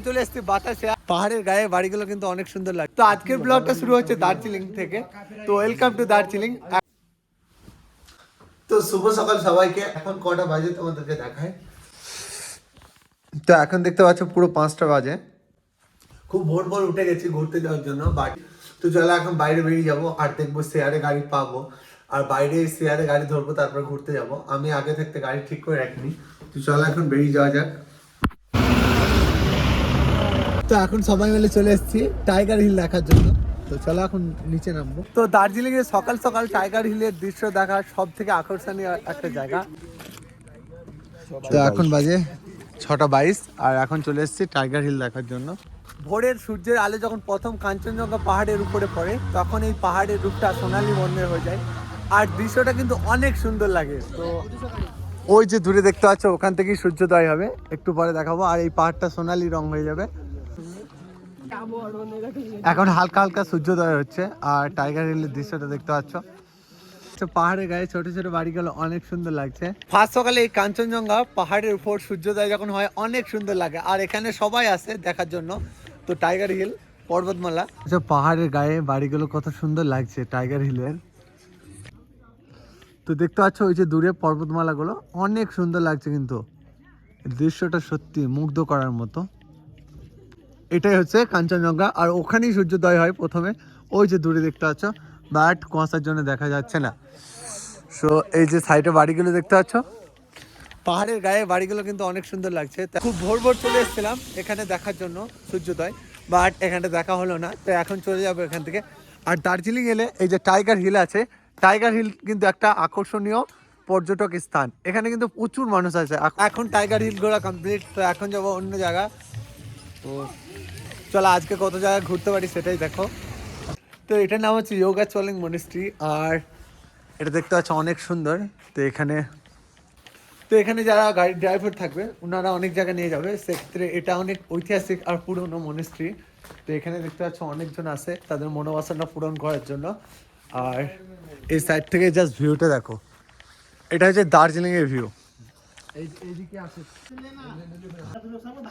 চলে এসেছি বাতাসে। পাহাড়ের গায়ে বাড়িগুলো কিন্তু অনেক সুন্দর লাগে। তো আজকের ব্লগটা শুরু হচ্ছে দার্জিলিং থেকে। তো ওয়েলকাম টু দার্জিলিং। তো শুভ সকাল সবাইকে। এখন কটা বাজে তোমাদেরকে দেখায়। তো এখন দেখতে পাচ্ছ পুরো 5টা বাজে। খুব ভোর ভোর উঠে গেছি ঘুরতে যাওয়ার জন্য বাড়ি। তো চলো এখন বাইরে বেরিয়ে যাবো আর দেখবো শেয়ারে গাড়ি পাবো, আর বাইরে শেয়ারে গাড়ি ধরবো, তারপর ঘুরতে যাব। আমি আগে থাকতে গাড়ি ঠিক করে রাখিনি। তো চলো এখন বেরিয়ে যাওয়া যাক। তো এখন সবাই মিলে চলে এসেছি টাইগার হিল দেখার জন্য। তো চলো এখন নিচে নামবো। তো দার্জিলিং এর সকাল সকাল টাইগার হিলের দৃশ্য দেখার সব থেকে আকর্ষণীয় একটা জায়গা। তো এখন বাজে 6:22 আর এখন চলে এসেছি টাইগার হিল দেখার জন্য। ভোরের সূর্যের আলো যখন প্রথম কাঞ্চনজঙ্ঘা পাহাড়ের উপরে পড়ে, তখন এই পাহাড়ের রূপটা সোনালী বর্ণের হয়ে যায় আর দৃশ্যটা কিন্তু অনেক সুন্দর লাগে। তো ওই যে দূরে দেখতে পাচ্ছ, ওখান থেকেই সূর্যোদয় হবে, একটু পরে দেখাবো। আর এই পাহাড়টা সোনালী রং হয়ে যাবে। এখন হালকা হালকা সূর্যোদয় হচ্ছে আর টাইগার হিলের দৃশ্যটা দেখতে পাচ্ছ। পাহাড়ের গায়ে ছোট ছোট বাড়িগুলো অনেক সুন্দর লাগছে। ফার্স্ট সকালে এই কাঞ্চনজঙ্ঘা পাহাড়ের উপর সূর্যোদয় যখন হয় অনেক সুন্দর লাগে, আর এখানে সবাই আসে দেখার জন্য। তো টাইগার হিল পর্বতমালা, পাহাড়ের গায়ে বাড়িগুলো কত সুন্দর লাগছে টাইগার হিলের। তো দেখতে পাচ্ছ ওই যে দূরে পর্বতমালাগুলো অনেক সুন্দর লাগছে, কিন্তু দৃশ্যটা সত্যি মুগ্ধ করার মতো। এটাই হচ্ছে কাঞ্চনজঙ্ঘা আর ওখানেই সূর্যোদয় হয় প্রথমে, ওই যে দূরে দেখতে পাচ্ছ, বাট কুয়াশার জন্য দেখা যাচ্ছে না। সো এই যে সাইডে বাড়িগুলো দেখতে পাচ্ছ, পাহাড়ের গায়ে বাড়িগুলো কিন্তু অনেক সুন্দর লাগছে। খুব ভোর ভোর চলে এসেছিলাম এখানে দেখার জন্য সূর্যোদয়, বাট এখানে দেখা হলো না। তো এখন চলে যাবো এখান থেকে। আর দার্জিলিং এলে এই যে টাইগার হিল আছে, টাইগার হিল কিন্তু একটা আকর্ষণীয় পর্যটক স্থান। এখানে কিন্তু প্রচুর মানুষ আছে। এখন টাইগার হিল ঘোরা কমপ্লিট, তো এখন যাবো অন্য জায়গা। তো চলো আজকে কত জায়গায় ঘুরতে পারি সেটাই দেখো। তো এটার নাম হচ্ছে যোগাচলিং মনিস্ট্রি, আর এটা দেখতে পাচ্ছ অনেক সুন্দর। তো এখানে যারা গাড়ির ড্রাইভার থাকবে ওনারা অনেক জায়গায় নিয়ে যাবে, সেক্ষেত্রে এটা অনেক ঐতিহাসিক আর পুরনো মনিস্ট্রি। তো এখানে দেখতে পাচ্ছ অনেকজন আছে তাদের মনোবাসনা পূরণ করার জন্য। আর এই সাইড থেকে জাস্ট ভিউটা দেখো, এটা হচ্ছে দার্জিলিং এর ভিউ।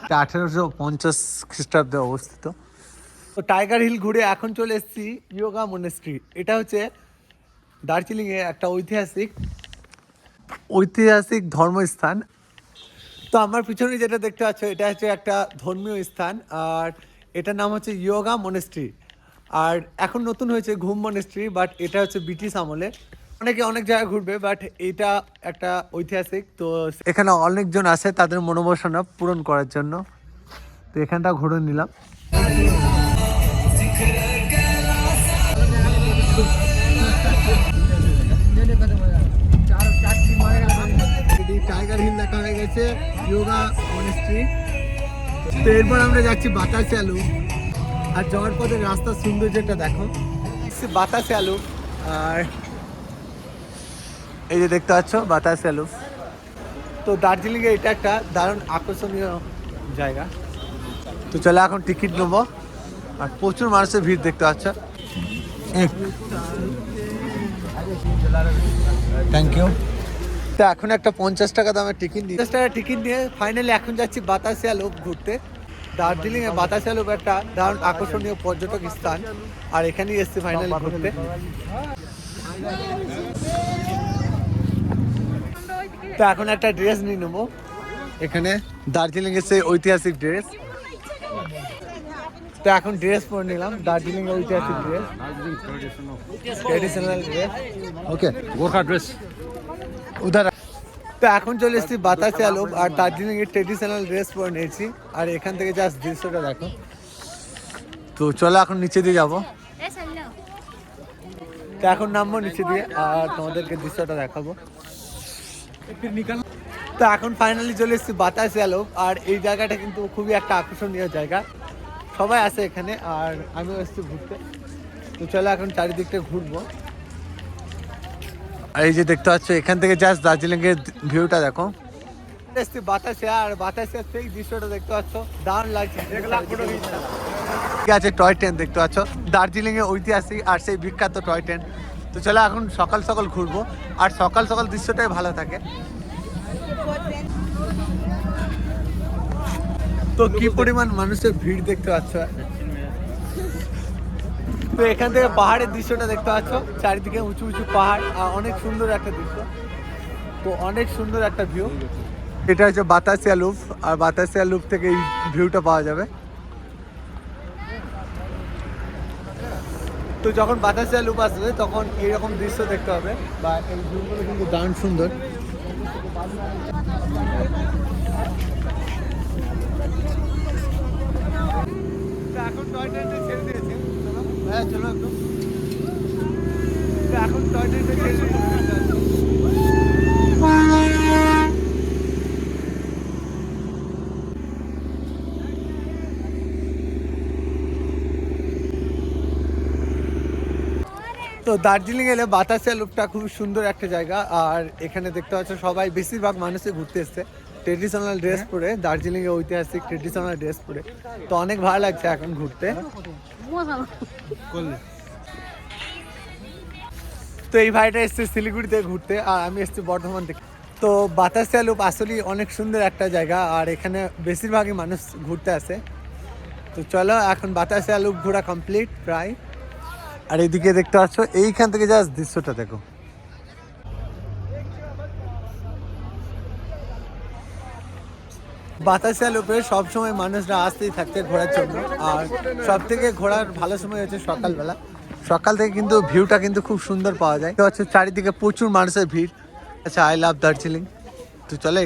1850 খ্রিস্টাব্দে অবস্থিত। তো টাইগার হিল ঘুরে এখন চলে এসেছি ইয়োগা মনেস্ট্রি। এটা হচ্ছে দার্জিলিং এর একটা ঐতিহাসিক ধর্মস্থান। তো আমার পিছনে যেটা দেখতে পাচ্ছ এটা হচ্ছে একটা ধর্মীয় স্থান, আর এটার নাম হচ্ছে ইয়োগা মনেস্ট্রি। আর এখন নতুন হয়েছে ঘুম মনেস্ট্রি, বাট এটা হচ্ছে ব্রিটিশ আমলে। অনেকে অনেক জায়গায় ঘুরবে, বাট এটা একটা ঐতিহাসিক। তো এখানে অনেকজন আসে তাদের মনোবাসনা পূরণ করার জন্য। তো এখানটা ঘুরে নিলাম। টাইগার হিল দেখা হয়ে গেছে, ইয়োগা মনেস্ট্রি। তো এরপর আমরা যাচ্ছি বাতাসে আলু। আর যাওয়ার পথে রাস্তার সৌন্দর্যটা দেখো, বাতাসে আলু। আর এই যে দেখতে পাচ্ছ বাতাসে আলু। তো দার্জিলিংয়ে এটা একটা দারুণ আকর্ষণীয় জায়গা। তো চলো এখন টিকিট নেবো। আর প্রচুর মানুষের ভিড় দেখতে পাচ্ছ। Thank you. তো এখন একটা 50 টাকা দামের টিকিট নিয়ে 50 টাকা টিকিট নিয়ে ফাইনালি এখন যাচ্ছি বাতাসিয়া লুপ ঘুরতে। দার্জিলিং এ বাতাসিয়া লুপ একটা দারুণ আকর্ষণীয় পর্যটক স্থান, আর এখানেই এসছি ফাইনালি ঘুরতে। তো এখন একটা ড্রেস নিয়ে নেবো, এখানে দার্জিলিং এর সেই ঐতিহাসিক ড্রেস। তো এখন ড্রেস পরে নিলাম, দার্জিলিং এর ঐতিহাসিক ড্রেস, ট্রেডিশনাল ড্রেস। ওকে, গোর্খা ড্রেস উধার। তো এখন চলে এসেছি বাতাসিয়া লুপ, আর দার্জিলিং এর ট্রেডিশনাল ড্রেস পরে নিয়েছি। আর এখান থেকে জাস্ট দৃশ্যটা দেখো। তো চলো এখন নিচে দিয়ে যাবো। তো এখন নামবো নিচে দিয়ে আর তোমাদেরকে দৃশ্যটা দেখাবো। তো এখন ফাইনালি চলে এসেছি বাতাসিয়া লুপ, আর এই জায়গাটা কিন্তু খুবই একটা আকর্ষণীয় জায়গা। সবাই আসে এখানে আর আমিও এসেছি ঘুরতে। তো চলো এখন চারিদিকটা ঘুরবো। আর এই যে দেখতে পাচ্ছ এখান থেকে জাস্ট দার্জিলিং এর ভিউটা দেখো। এসছি বাতাসে, আর বাতাসের সেই দৃশ্যটা দেখতে পাচ্ছ, দারুণ লাগছে। ঠিক আছে, টয় ট্রেন দেখতে পাচ্ছ, দার্জিলিং এর ঐতিহাসিক আর সেই বিখ্যাত টয় ট্রেন। তো চলো এখন সকাল সকাল ঘুরবো, আর সকাল সকাল দৃশ্যটাই ভালো থাকে। তো কি পরিমাণ মানুষের ভিড় দেখতে পাচ্ছ। তো এখান থেকে পাহাড়ের দৃশ্যটা দেখতে পাচ্ছ, চারিদিকে উঁচু উঁচু পাহাড় আর অনেক সুন্দর একটা দৃশ্য। তো অনেক সুন্দর একটা ভিউ। এটা হচ্ছে বাতাসিয়া লুপ, আর বাতাসিয়া লুপ থেকে এই ভিউটা পাওয়া যাবে। তো যখন বাতাসিয়া লুপ আসবে তখন এইরকম দৃশ্য দেখতে হবে, বা এই ভিউগুলো কিন্তু দারুণ সুন্দর। এখন টয় ট্রেনটা ছেড়ে দিয়েছে, হ্যাঁ চলো একদম। এখন টয় ট্রেনটা ছেড়ে দিয়েছে। তো দার্জিলিং এলে বাতাসিয়া লুপটা খুব সুন্দর একটা জায়গা। আর এখানে দেখতে পাচ্ছ সবাই বেশিরভাগ মানুষই ঘুরতে এসছে ট্রেডিশনাল ড্রেস পরে, দার্জিলিং এ ঐতিহাসিক ট্রেডিশনাল ড্রেস পরে। তো অনেক ভালো লাগছে এখন ঘুরতে। তো এই ভাইটা এসছে শিলিগুড়ি থেকে ঘুরতে, আর আমি এসছি বর্ধমান থেকে। তো বাতাসিয়া লুপ আসলে অনেক সুন্দর একটা জায়গা, আর এখানে বেশিরভাগই মানুষ ঘুরতে আসে। তো চলো এখন বাতাসিয়া লুপ ঘোরা কমপ্লিট প্রায়। আর এদিকে দেখতে পাচ্ছ এইখান থেকে জাস্ট দৃশ্যটা দেখো। বাতাসিয়া লুপে সবসময় মানুষরা আসতেই থাকছে ঘোরার জন্য। আর সব থেকে ঘোরার ভালো সময় হচ্ছে সকালবেলা। সকাল থেকে কিন্তু ভিউটা কিন্তু খুব সুন্দর পাওয়া যায়। তো হচ্ছে চারিদিকে প্রচুর মানুষের ভিড়। আচ্ছা, আই লাভ দার্জিলিং। তো চলে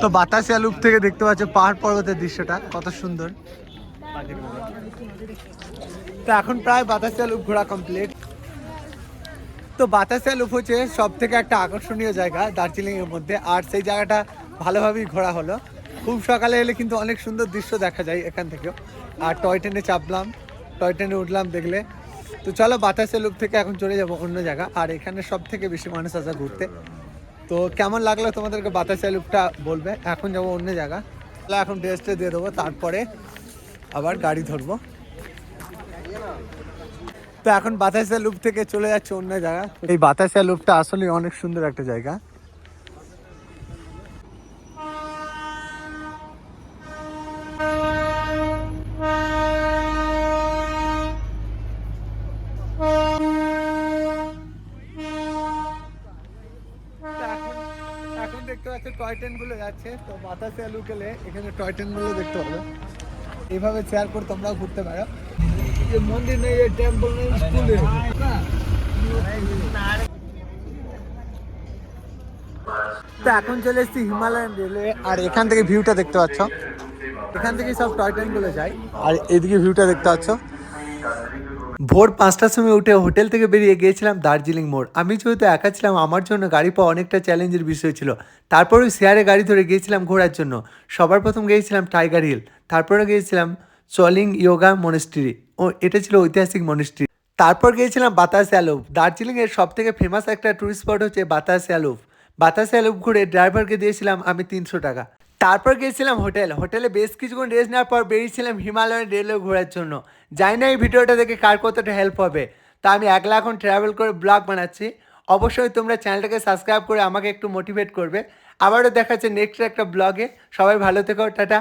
তো বাতাসিয়া লুপ থেকে দেখতে পাচ্ছ পাহাড় পর্বতের দৃশ্যটা কত সুন্দর। তো এখন প্রায় বাতাসিয়া লুপ ঘোরা কমপ্লিট। তো বাতাসিয়া লুপ হচ্ছে সব থেকে একটা আকর্ষণীয় জায়গা দার্জিলিং এর মধ্যে, আর সেই জায়গাটা ভালোভাবেই ঘোরা হলো। খুব সকালে এলে কিন্তু অনেক সুন্দর দৃশ্য দেখা যায় এখান থেকেও। আর টয় ট্রেনে চাপলাম, টয় ট্রেনে উঠলাম দেখলে। তো চলো বাতাসিয়া লুপ থেকে এখন চলে যাবো অন্য জায়গা। আর এখানে সব থেকে বেশি মানুষ আসে ঘুরতে। তো কেমন লাগলো তোমাদেরকে বাতাসিয়া লুপটা বলবে। এখন যাবো অন্য জায়গা। তাহলে এখন ড্রেসটা দিয়ে দেবো, তারপরে আবার গাড়ি ধরবো। তো এখন বাতাসিয়া লুপ থেকে চলে যাচ্ছে অন্য জায়গা। এই বাতাসিয়া লুপটা আসলে অনেক সুন্দর একটা জায়গা। এখন দেখতে পাচ্ছ টয় ট্রেন গুলো যাচ্ছে। তো বাতাসিয়া লুপ গেলে এখানে টয় ট্রেন গুলো দেখতে পাবে। এইভাবে শেয়ার করে তোমরাও ঘুরতে পারো। মন্দির নেই, টেম্পল নেই, স্কুল নেই। তো এখন চলে এসেছি হিমালয়ান রেলওয়ে, আর এখান থেকে ভিউটা দেখতে পাচ্ছ। এখান থেকে সব টয় ট্রেন গুলো যায়, আর এদিকে ভিউটা দেখতে পাচ্ছ। ভোর 5টার সময় উঠে হোটেল থেকে বেরিয়ে গিয়েছিলাম দার্জিলিং মোড়। আমি যেহেতু একা ছিলাম, আমার জন্য গাড়ি পাওয়া অনেকটা চ্যালেঞ্জের বিষয় ছিল। তারপরে শেয়ারে গাড়ি ধরে গিয়েছিলাম ঘোরার জন্য। সবার প্রথম গিয়েছিলাম টাইগার হিল, তারপরে গিয়েছিলাম চলিং ইয়োগা মনেস্ট্রি, ও এটা ছিল ঐতিহাসিক মনেস্ট্রি। তারপর গিয়েছিলাম বাতাসিয়া লুপ। দার্জিলিংয়ের সব থেকে ফেমাস একটা টুরিস্ট স্পট হচ্ছে বাতাসিয়া লুপ। বাতাসিয়া লুপ ঘুরে ড্রাইভারকে দিয়েছিলাম আমি 300 টাকা। তারপর গিয়েছিলাম হোটেলে বেশ কিছুক্ষণ রেস্ট নেওয়ার পর বেরিয়েছিলাম হিমালয়ান রেলওয়ে ঘোরার জন্য। জানি না এই ভিডিওটা দেখে কার কতটা হেল্প হবে। তা আমি একলা এখন ট্রাভেল করে ব্লগ বানাচ্ছি। অবশ্যই তোমরা চ্যানেলটাকে সাবস্ক্রাইব করে আমাকে একটু মোটিভেট করবে। আবারও দেখা যাচ্ছে নেক্সট একটা ব্লগে। সবাই ভালো থেকো, টাটা।